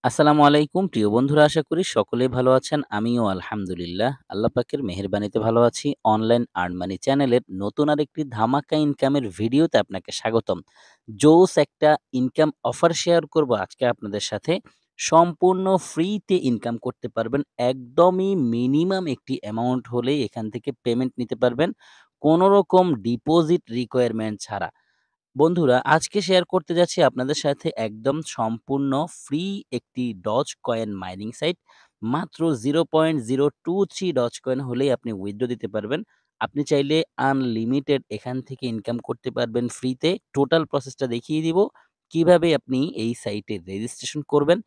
আসসালামু আলাইকুম প্রিয় বন্ধুরা, আশা করি সকলেই ভালো আছেন। আমিও আলহামদুলিল্লাহ আল্লাহ পাকের মেহেরবানিতে ভালো আছি। অনলাইন আর্ন মানি চ্যানেলের নতুন আরেকটি ধামাকা ইনকামের ভিডিওতে আপনাকে স্বাগতম। জোস একটা ইনকাম অফার শেয়ার করব আজকে আপনাদের সাথে। সম্পূর্ণ ফ্রিতে ইনকাম করতে পারবেন। একদমই মিনিমাম একটি অ্যামাউন্ট হলেই এখান থেকে পেমেন্ট নিতে পারবেন। কোনো রকম ডিপোজিট রিকোয়ারমেন্ট ছাড়া। বন্ধুরা, আজকে শেয়ার করতে যাচ্ছি আপনাদের সাথে একদম সম্পূর্ণ ফ্রি একটি ডজ কয়েন মাইনিং সাইট। মাত্র 0.023 ডজ কয়েন হলেই আপনি উইথড্র দিতে পারবেন। আপনি চাইলে আনলিমিটেড এখান থেকে ইনকাম করতে পারবেন ফ্রিতে। টোটাল প্রসেসটা দেখিয়ে দিব। কিভাবে আপনি এই সাইটে রেজিস্ট্রেশন করবেন,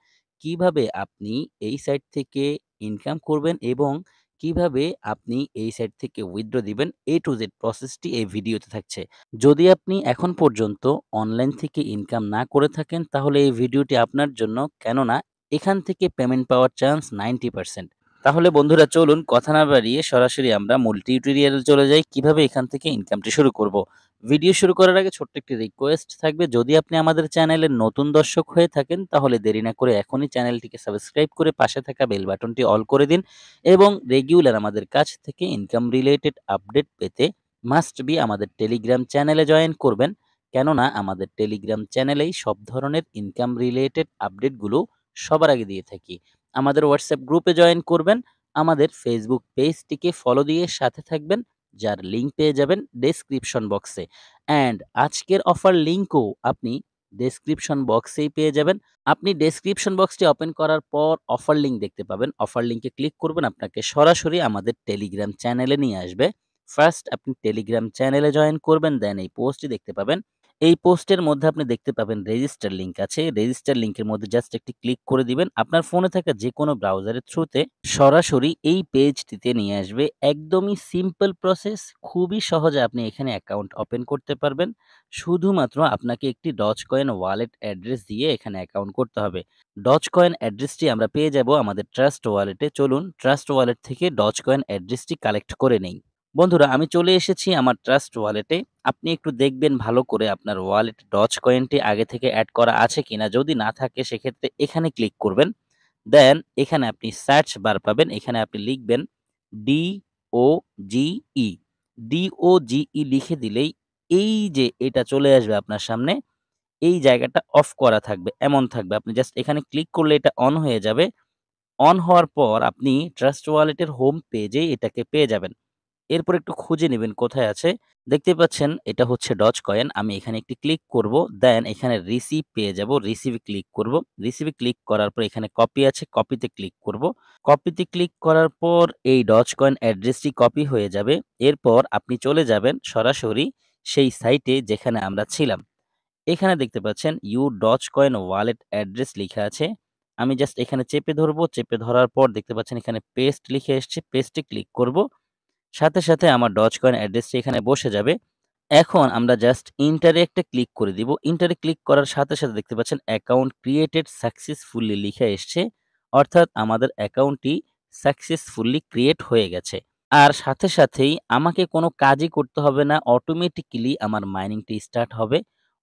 কিভাবে আপনি এই সাইট থেকে ইনকাম করবেন এবং কিভাবে আপনি এই সাইট থেকে উইথড্র দিবেন। A to Z প্রসেসটি এই ভিডিওতে থাকছে। যদি আপনি এখন পর্যন্ত অনলাইন থেকে ইনকাম না করে থাকেন তাহলে এই ভিডিওটি আপনার জন্য, কেননা এখান থেকে পেমেন্ট পাওয়ার চান্স 90%। তাহলে বন্ধুরা, চলুন কথা না বাড়িয়ে সরাসরি আমরা মূল টিউটোরিয়ালে চলে যাই কিভাবে এখান থেকে ইনকামটি শুরু করব। ভিডিও শুরু করার আগে ছোট্ট একটি রিকোয়েস্ট থাকবে, যদি আপনি আমাদের চ্যানেলের নতুন দর্শক হয়ে থাকেন তাহলে দেরি না করে এখনই চ্যানেলটিকে সাবস্ক্রাইব করে পাশে থাকা বেল বাটনটি অল করে দিন এবং রেগুলার আমাদের কাছ থেকে ইনকাম রিলেটেড আপডেট পেতে মাস্ট বি আমাদের টেলিগ্রাম চ্যানেলে জয়েন করবেন। কেননা আমাদের টেলিগ্রাম চ্যানেলেই সব ধরনের ইনকাম রিলেটেড আপডেটগুলো সবার আগে দিয়ে থাকি। আমাদের হোয়াটসঅ্যাপ গ্রুপে জয়েন করবেন। আমাদের ফেসবুক পেজটিকে ফলো দিয়ে সাথে থাকবেন, যার লিঙ্ক পেয়ে যাবেন ডেসক্রিপশন বক্সে। অ্যান্ড আজকের অফার লিঙ্কও আপনি ডেসক্রিপশন বক্সেই পেয়ে যাবেন। আপনি ডেসক্রিপশন বক্সটি ওপেন করার পর অফার লিঙ্ক দেখতে পাবেন। অফার লিঙ্কে ক্লিক করবেন, আপনাকে সরাসরি আমাদের টেলিগ্রাম চ্যানেলে নিয়ে আসবে। ফার্স্ট আপনি টেলিগ্রাম চ্যানেলে জয়েন করবেন, দেন এই পোস্টটি দেখতে পাবেন। এই পোস্টের মধ্যে আপনি দেখতে পাবেন রেজিস্টার লিঙ্ক আছে। রেজিস্টার লিঙ্কের মধ্যে জাস্ট একটি ক্লিক করে দিবেন। আপনার ফোনে থাকা যেকোনো ব্রাউজারের থ্রুতে সরাসরি এই পেজটিতে নিয়ে আসবে। একদমই সিম্পল প্রসেস, খুবই সহজে আপনি এখানে অ্যাকাউন্ট ওপেন করতে পারবেন। শুধুমাত্র আপনাকে একটি ডজ কয়েন ওয়ালেট অ্যাড্রেস দিয়ে এখানে অ্যাকাউন্ট করতে হবে। ডজ কয়েন অ্যাড্রেসটি আমরা পেয়ে যাব আমাদের ট্রাস্ট ওয়ালেটে। চলুন ট্রাস্ট ওয়ালেট থেকে ডজ কয়েন অ্যাড্রেসটি কালেক্ট করে নেই। বন্ধুরা, আমি চলে এসেছি আমার ট্রাস্ট ওয়ালেটে। আপনি একটু দেখবেন ভালো করে আপনার ওয়ালেট ডজ কয়েনটি আগে থেকে অ্যাড করা আছে কিনা। যদি না থাকে সেক্ষেত্রে এখানে ক্লিক করবেন। দেন এখানে আপনি সার্চ বার পাবেন। এখানে আপনি লিখবেন DOGE। DOGE লিখে দিলেই এই যে এটা চলে আসবে আপনার সামনে। এই জায়গাটা অফ করা থাকবে, এমন থাকবে। আপনি জাস্ট এখানে ক্লিক করলে এটা অন হয়ে যাবে। অন হওয়ার পর আপনি ট্রাস্ট ওয়ালেটের হোম পেজে এটাকে পেয়ে যাবেন। এরপর একটু খুঁজে নেবেন কোথায় আছে। দেখতে পাচ্ছেন এটা হচ্ছে ডজ কয়েন। আমি এখানে একটি ক্লিক করব। দেন এখানে রিসিভ পেয়ে যাব। রিসিভে ক্লিক করব। রিসিভে ক্লিক করার পর এখানে কপি আছে, কপিতে ক্লিক করব। কপিতে ক্লিক করার পর এই ডজ কয়েন অ্যাড্রেসটি কপি হয়ে যাবে। এরপর আপনি চলে যাবেন সরাসরি সেই সাইটে যেখানে আমরা ছিলাম। এখানে দেখতে পাচ্ছেন you dogecoin wallet address লিখা আছে। আমি জাস্ট এখানে চেপে ধরবো। চেপে ধরার পর দেখতে পাচ্ছেন এখানে পেস্ট লিখে এসছে। পেস্টে ক্লিক করব। সাথে, সাথে আমার ডজকয়েন অ্যাড্রেসটি এখানে বসে যাবে। এখন আমরা জাস্ট ইন্টারে একটা ক্লিক করে দিব। ইন্টারে ক্লিক করার সাথে, সাথে দেখতে পাচ্ছেন অ্যাকাউন্ট ক্রিয়েটেড সাকসেসফুলি লিখা এসছে। অর্থাৎ আমাদের অ্যাকাউন্টটি সাকসেসফুলি ক্রিয়েট হয়ে গেছে। আর সাথে, সাথেই আমাকে কোনো কাজই করতে হবে না। অটোমেটিক্যালি আমার মাইনিংটি স্টার্ট হবে।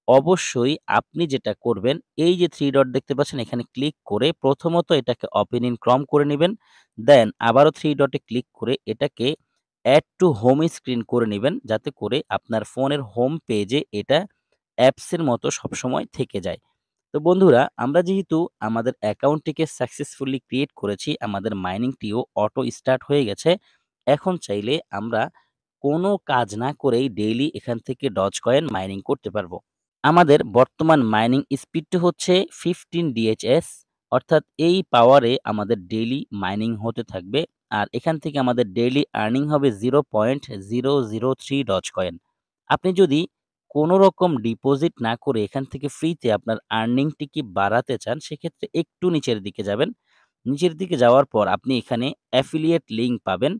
অবশ্যই আপনি যেটা করবেন, এই যে 3 ডট দেখতে পাচ্ছেন এখানে ক্লিক করে প্রথমত এটাকে ওপেন ইন ক্রোম করে নিবেন। দেন আবারও 3 ডটে ক্লিক করে এটাকে অ্যাড টু হোম স্ক্রিন করে নিবেন, যাতে করে আপনার ফোনের হোম পেজে এটা অ্যাপসের মতো সবসময় থেকে যায়। তো বন্ধুরা, আমরা যেহেতু আমাদের অ্যাকাউন্টটিকে সাকসেসফুলি ক্রিয়েট করেছি, আমাদের মাইনিংটিও অটো স্টার্ট হয়ে গেছে। এখন চাইলে আমরা কোনো কাজ না করেই ডেইলি এখান থেকে ডজ কয়েন মাইনিং করতে পারবো। আমাদের বর্তমান মাইনিং স্পিডটি হচ্ছে 15 ডিএইচএস, অর্থাৎ এই পাওয়ারে আমাদের ডেইলি মাইনিং হতে থাকবে। আর এখান থেকে আমাদের ডেইলি আর্নিং হবে 0.003 ডজ কয়েন। আপনি যদি কোনো রকম ডিপোজিট না করে এখান থেকে ফ্রিতে আপনার আর্নিংটিকে বাড়াতে চান, সেক্ষেত্রে একটু নিচের দিকে যাবেন। নিচের দিকে যাওয়ার পর আপনি এখানে অ্যাফিলিয়েট লিঙ্ক পাবেন।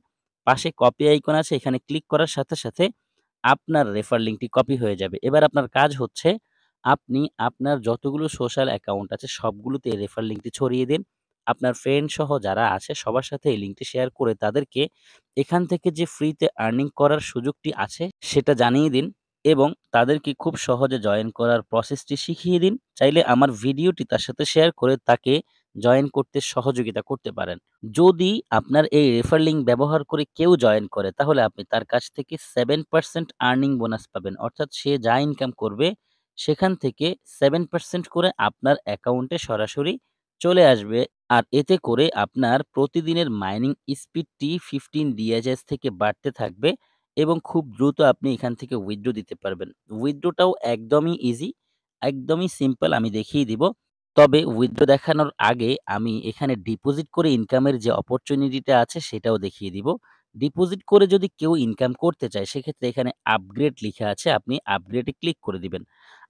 পাশে কপি আইকন আছে, এখানে ক্লিক করার সাথে, সাথে আপনার রেফার লিঙ্কটি কপি হয়ে যাবে। এবার আপনার কাজ হচ্ছে আপনি আপনার যতগুলো সোশ্যাল অ্যাকাউন্ট আছে সবগুলোতে এই রেফার লিঙ্কটি ছড়িয়ে দিন। আপনার ফ্রেন্ড সহ যারা আছে সবার সাথে এই লিঙ্কটি শেয়ার করে তাদেরকে এখান থেকে যে ফ্রিতে আর্নিং করার সুযোগটি আছে সেটা জানিয়ে দিন এবং তাদেরকে খুব সহজে জয়েন করার প্রসেসটি শিখিয়ে দিন। চাইলে আমার ভিডিওটি তার সাথে শেয়ার করে তাকে জয়েন করতে সহযোগিতা করতে পারেন। যদি আপনার এই রেফার লিঙ্ক ব্যবহার করে কেউ জয়েন করে তাহলে আপনি তার কাছ থেকে 7% আর্নিং বোনাস পাবেন। অর্থাৎ সে যা ইনকাম করবে সেখান থেকে 7% করে আপনার অ্যাকাউন্টে সরাসরি চলে আসবে। আর এতে করে আপনার প্রতিদিনের মাইনিং স্পিডটি 15 ডিএচএস থেকে বাড়তে থাকবে এবং খুব দ্রুত আপনি এখান থেকে উইথড্র দিতে পারবেন। উইথড্রটাও একদমই ইজি, একদমই সিম্পল, আমি দেখিয়ে দিব। তবে উইথড্র দেখানোর আগে আমি এখানে ডিপোজিট করে ইনকামের যে অপরচুনিটিটা আছে সেটাও দেখিয়ে দিব। ডিপোজিট করে যদি কেউ ইনকাম করতে চায় সেক্ষেত্রে এখানে আপগ্রেড লিখা আছে, আপনি আপগ্রেডে ক্লিক করে দিবেন।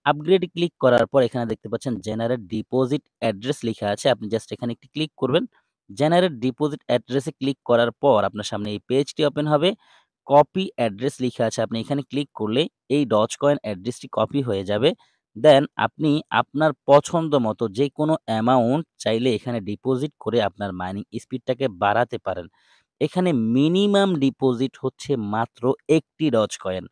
আপগ্রেডে ক্লিক করার পর এখানে দেখতে পাচ্ছেন জেনারেট ডিপোজিট অ্যাড্রেস লিখা আছে। আপনি জাস্ট এখানে একটি ক্লিক করবেন। জেনারেট ডিপোজিট অ্যাড্রেসে ক্লিক করার পর আপনার সামনে এই পেজটি ওপেন হবে। কপি অ্যাড্রেস লিখা আছে। আপনি এখানে ক্লিক করলে এই ডজ কয়েন অ্যাড্রেসটি কপি হয়ে যাবে। দেন আপনি আপনার পছন্দ মতো যেকোনো অ্যামাউন্ট চাইলে এখানে ডিপোজিট করে আপনার মাইনিং স্পিডটাকে বাড়াতে পারেন। এখানে মিনিমাম ডিপোজিট হচ্ছে মাত্র ১টি ডজ কয়েন।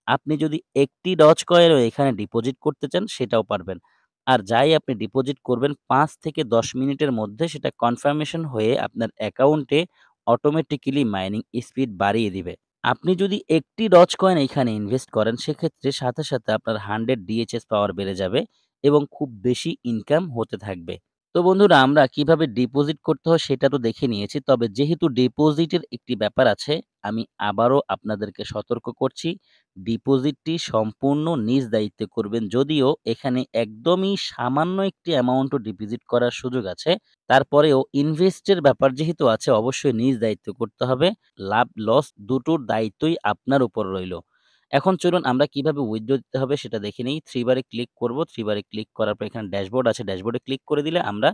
আপনি যদি ১টি ডজ কয়েনও এখানে ডিপোজিট করতে চান সেটাও পারবেন। আর যাই আপনি ডিপোজিট করবেন ৫ থেকে ১০ মিনিটের মধ্যে সেটা কনফার্মেশন হয়ে আপনার অ্যাকাউন্টে অটোমেটিক্যালি মাইনিং স্পিড বাড়িয়ে দিবে। আপনি যদি একটি ডজ কয়েন এইখানে ইনভেস্ট করেন সেক্ষেত্রে সাথে আপনার 100 ডিএচএস পাওয়ার বেড়ে যাবে এবং খুব বেশি ইনকাম হতে থাকবে। তো বন্ধুরা আমরা কিভাবে ডিপোজিট করতে হয় সেটা তো দেখে নিয়েছি। তবে যেহেতু ডিপোজিটের একটি ব্যাপার আছে, আমি আবারও আপনাদেরকে সতর্ক করছি। ডিপোজিটটি সম্পূর্ণ নিজ দায়িত্বে করবেন। যদিও এখানে একদমই সামান্য একটি অ্যামাউন্টও ডিপোজিট করার সুযোগ আছে। তারপরেও ইনভেস্টের ব্যাপার যেহেতু আছে অবশ্যই নিজ দায়িত্বে করতে হবে। লাভ লস দুটোর দায়িত্বই আপনার উপর রইল। এখন চলুন আমরা কিভাবে উইথড্র দিতে হবে সেটা দেখে নেই। 3 বারে ক্লিক করব। 3 বারে ক্লিক করার পর এখানে ড্যাশবোর্ড আছে। ড্যাশবোর্ডে ক্লিক করে দিলে আমরা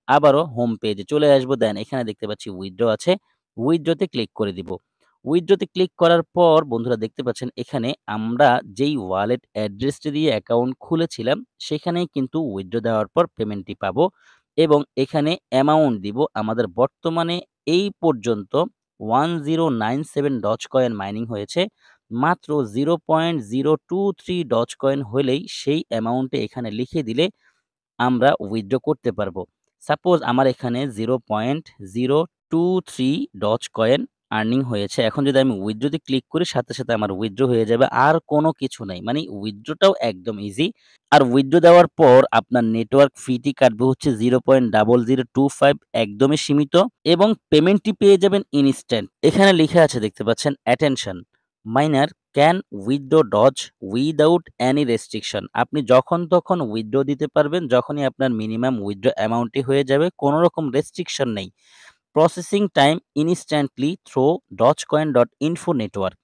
আবারও হোম পেজে চলে আসবো। দেন এখানে দেখতে পাচ্ছি উইথড্র আছে। উইথড্রতে ক্লিক করে দিব। উইথড্রতে ক্লিক করার পর বন্ধুরা দেখতে পাচ্ছেন এখানে আমরা যেই ওয়ালেট অ্যাড্রেসটি দিয়ে অ্যাকাউন্ট খুলেছিলাম সেখানেই কিন্তু উইথড্র দেওয়ার পর পেমেন্টটি পাবো এবং এখানে অ্যামাউন্ট দিব। আমাদের বর্তমানে এই পর্যন্ত 1097 ডজ কয়েন মাইনিং হয়েছে। মাত্র 0.023 ডজ কয়েন হলেই সেই অ্যামাউন্টে এখানে লিখে দিলে আমরা উইথড্র করতে পারবো। সাপোজ আমার এখানে 0.023 ডজ কয়েন আর্নিং হয়েছে। এখন যদি আমি উইথড্র তে ক্লিক করি সাথে আমার উইথড্র হয়ে যাবে। আর কোনো কিছু নাই। মানে উইথড্রটাও একদম ইজি। আর উইথড্র দেওয়ার পর আপনার নেটওয়ার্ক ফিটি কাটবে হচ্ছে 0.0025, একদমই সীমিত এবং পেমেন্টটি পেয়ে যাবেন ইনস্ট্যান্ট। এখানে লিখা আছে দেখতে পাচ্ছেন attention miner can withdraw doge without any restriction. আপনি যখন তখন উইথড্র দিতে পারবেন যখনই আপনার মিনিমাম উইথড্র অ্যামাউন্টটি হয়ে যাবে। কোনো রকম রেস্ট্রিকশন নেই। Processing time instantly through dogecoin.info network.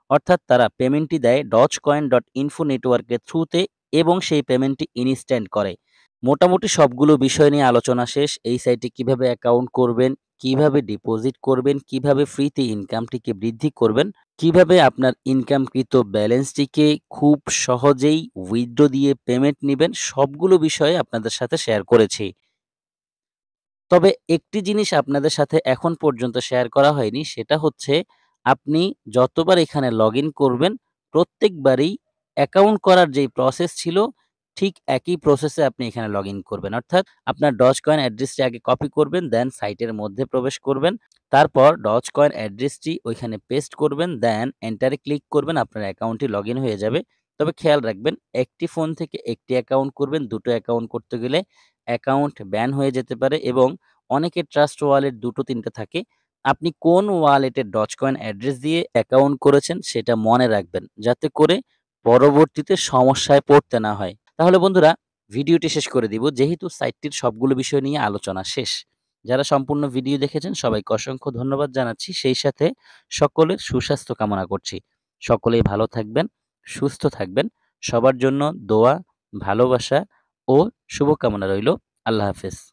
অর্থাৎ তারা পেমেন্টটি দেয় dogecoin.info নেটওয়ার্কের থ্রুতে এবং সেই পেমেন্টটি ইনস্ট্যান্ট করে। মোটামুটি সবগুলো বিষয় নিয়ে আলোচনা শেষ। এই সাইটে কিভাবে অ্যাকাউন্ট করবেন, কিভাবে ডিপোজিট করবেন, কিভাবে ফ্রিতে ইনকামটিকে বৃদ্ধি করবেন, কিভাবে আপনার ইনকামকৃত ব্যালেন্সটিকে খুব সহজেই উইথড্র দিয়ে পেমেন্ট নিবেন, সবগুলো বিষয়ে আপনাদের সাথে শেয়ার করেছি। তবে একটি জিনিস আপনাদের সাথে এখন পর্যন্ত শেয়ার করা হয়নি সেটা হচ্ছে আপনি যতবার এখানে লগইন করবেন প্রত্যেকবারেই অ্যাকাউন্ট করার যেই প্রসেস ছিল ঠিক একই প্রসেসে আপনি এখানে লগইন করবেন। অর্থাৎ আপনার ডজকয়েন অ্যাড্রেসটি আগে কপি করবেন, দেন সাইটের মধ্যে প্রবেশ করবেন। তারপর ডজকয়েন অ্যাড্রেসটি ওইখানে পেস্ট করবেন, দেন এন্টারে ক্লিক করবেন, আপনার অ্যাকাউন্টটি লগইন হয়ে যাবে। তবে খেয়াল রাখবেন একটি ফোন থেকে একটি অ্যাকাউন্ট করবেন, দুটো অ্যাকাউন্ট করতে গেলে অ্যাকাউন্ট ব্যান হয়ে যেতে পারে এবং অনেকের ট্রাস্ট ওয়ালেট ২ টো ৩ টা থাকে। আপনি কোন ওয়ালেটের ডজকয়েন অ্যাড্রেস দিয়ে অ্যাকাউন্ট করেছেন সেটা মনে রাখবেন। যাতে করে পরবর্তীতে সমস্যায় পড়তে না হয়। তাহলে বন্ধুরা ভিডিওটি শেষ করে দিব। যেহেতু সাইটটির সবগুলো বিষয় নিয়ে আলোচনা শেষ। যারা সম্পূর্ণ ভিডিও দেখেছেন সবাইকে অসংখ্য ধন্যবাদ জানাচ্ছি। সেই সাথে সকলের সুস্বাস্থ্য কামনা করছি। সকলেই ভালো থাকবেন, সুস্থ থাকবেন। সবার জন্য দোয়া, ভালোবাসা ও শুভকামনা রইল। আল্লাহ হাফেজ।